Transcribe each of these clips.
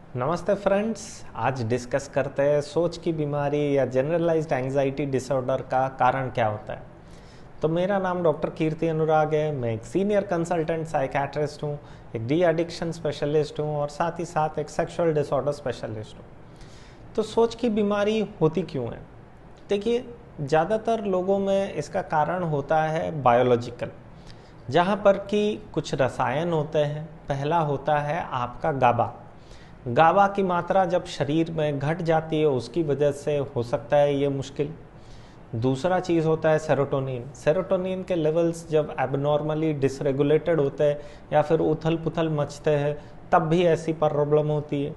नमस्ते फ्रेंड्स। आज डिस्कस करते हैं सोच की बीमारी या जनरलाइज्ड एंजाइटी डिसऑर्डर का कारण क्या होता है। तो मेरा नाम डॉक्टर कीर्ति अनुराग है। मैं एक सीनियर कंसल्टेंट साइकेट्रिस्ट हूँ, एक डी एडिक्शन स्पेशलिस्ट हूँ और साथ ही साथ एक सेक्सुअल डिसऑर्डर स्पेशलिस्ट हूँ। तो सोच की बीमारी होती क्यों है? देखिए, ज़्यादातर लोगों में इसका कारण होता है बायोलॉजिकल, जहाँ पर कि कुछ रसायन होते हैं। पहला होता है आपका गाबा। गाबा की मात्रा जब शरीर में घट जाती है उसकी वजह से हो सकता है ये मुश्किल। दूसरा चीज़ होता है सेरोटोनिन। सेरोटोनिन के लेवल्स जब एबनॉर्मली डिसरेगुलेटेड होते हैं या फिर उथल पुथल मचते हैं तब भी ऐसी प्रॉब्लम होती है।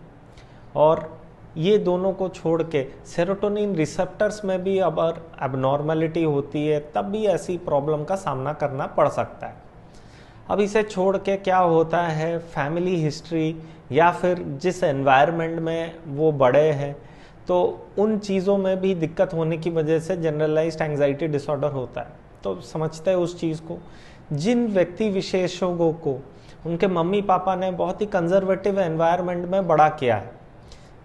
और ये दोनों को छोड़ के सेरोटोनिन रिसेप्टर्स में भी अगर एबनॉर्मलिटी होती है तब भी ऐसी प्रॉब्लम का सामना करना पड़ सकता है। अब इसे छोड़ के क्या होता है, फैमिली हिस्ट्री या फिर जिस एनवायरनमेंट में वो बड़े हैं तो उन चीज़ों में भी दिक्कत होने की वजह से जनरलाइज्ड एंजाइटी डिसऑर्डर होता है। तो समझते हैं उस चीज़ को। जिन व्यक्ति विशेषों को उनके मम्मी पापा ने बहुत ही कंजर्वेटिव एनवायरनमेंट में बड़ा किया है,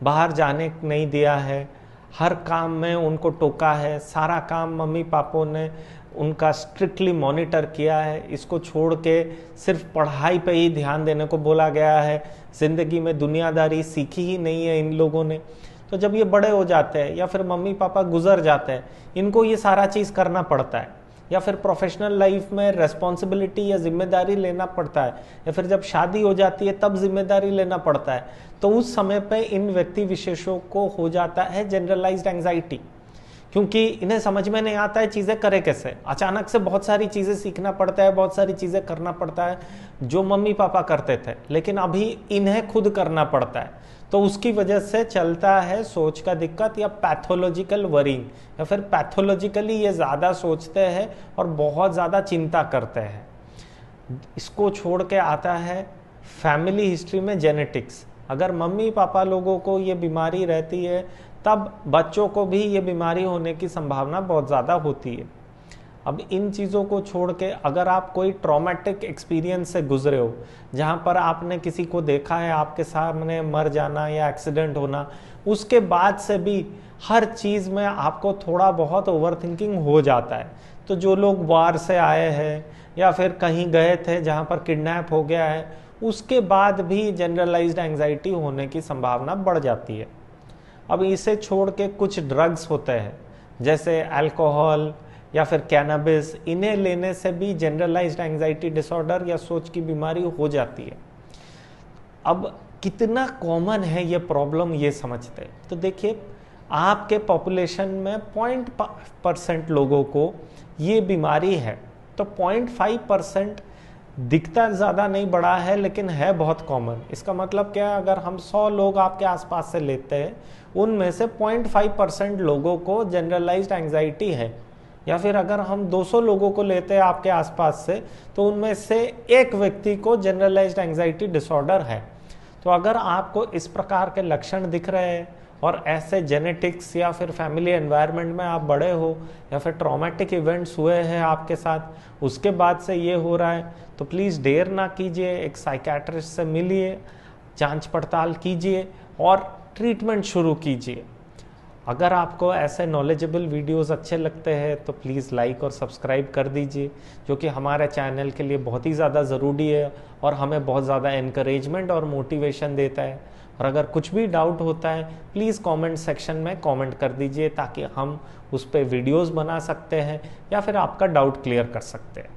बाहर जाने नहीं दिया है, हर काम में उनको टोका है, सारा काम मम्मी पापों ने उनका स्ट्रिक्टली मॉनिटर किया है, इसको छोड़ के सिर्फ पढ़ाई पे ही ध्यान देने को बोला गया है, ज़िंदगी में दुनियादारी सीखी ही नहीं है इन लोगों ने। तो जब ये बड़े हो जाते हैं या फिर मम्मी पापा गुजर जाते हैं, इनको ये सारा चीज़ करना पड़ता है, या फिर प्रोफेशनल लाइफ में रेस्पॉन्सिबिलिटी या जिम्मेदारी लेना पड़ता है, या फिर जब शादी हो जाती है तब जिम्मेदारी लेना पड़ता है। तो उस समय पे इन व्यक्ति विशेषों को हो जाता है जनरलाइज्ड एंजाइटी, क्योंकि इन्हें समझ में नहीं आता है चीज़ें करे कैसे। अचानक से बहुत सारी चीज़ें सीखना पड़ता है, बहुत सारी चीज़ें करना पड़ता है जो मम्मी पापा करते थे, लेकिन अभी इन्हें खुद करना पड़ता है। तो उसकी वजह से चलता है सोच का दिक्कत या पैथोलॉजिकल वरिंग, या फिर पैथोलॉजिकली ये ज़्यादा सोचते हैं और बहुत ज़्यादा चिंता करते हैं। इसको छोड़ के आता है फैमिली हिस्ट्री में जेनेटिक्स। अगर मम्मी पापा लोगों को ये बीमारी रहती है तब बच्चों को भी ये बीमारी होने की संभावना बहुत ज़्यादा होती है। अब इन चीज़ों को छोड़ के अगर आप कोई ट्रॉमेटिक एक्सपीरियंस से गुजरे हो, जहाँ पर आपने किसी को देखा है आपके सामने मर जाना या एक्सीडेंट होना, उसके बाद से भी हर चीज़ में आपको थोड़ा बहुत ओवर थिंकिंग हो जाता है। तो जो लोग वार से आए हैं या फिर कहीं गए थे जहाँ पर किडनैप हो गया है, उसके बाद भी जनरलाइज्ड एंजाइटी होने की संभावना बढ़ जाती है। अब इसे छोड़ के कुछ ड्रग्स होते हैं जैसे अल्कोहल या फिर कैनबिस, इन्हें लेने से भी जनरलाइज्ड एंजाइटी डिसऑर्डर या सोच की बीमारी हो जाती है। अब कितना कॉमन है ये प्रॉब्लम ये समझते हैं। तो देखिए, आपके पॉपुलेशन में 0.5% लोगों को ये बीमारी है, तो 0.5% दिखता ज़्यादा नहीं बड़ा है लेकिन है बहुत कॉमन। इसका मतलब क्या है, अगर हम 100 लोग आपके आसपास से लेते हैं उनमें से 0.5% लोगों को जनरलाइज्ड एंजाइटी है, या फिर अगर हम 200 लोगों को लेते हैं आपके आसपास से तो उनमें से एक व्यक्ति को जनरलाइज्ड एंजाइटी डिसऑर्डर है। तो अगर आपको इस प्रकार के लक्षण दिख रहे हैं और ऐसे जेनेटिक्स या फिर फैमिली एनवायरनमेंट में आप बड़े हो या फिर ट्रॉमेटिक इवेंट्स हुए हैं आपके साथ, उसके बाद से ये हो रहा है, तो प्लीज़ देर ना कीजिए, एक साइकेट्रिस्ट से मिलिए, जांच पड़ताल कीजिए और ट्रीटमेंट शुरू कीजिए। अगर आपको ऐसे नॉलेजेबल वीडियोस अच्छे लगते हैं तो प्लीज़ लाइक और सब्सक्राइब कर दीजिए, जो कि हमारे चैनल के लिए बहुत ही ज़्यादा ज़रूरी है और हमें बहुत ज़्यादा एनकरेजमेंट और मोटिवेशन देता है। और अगर कुछ भी डाउट होता है प्लीज़ कमेंट सेक्शन में कमेंट कर दीजिए, ताकि हम उस पर वीडियोस बना सकते हैं या फिर आपका डाउट क्लियर कर सकते हैं।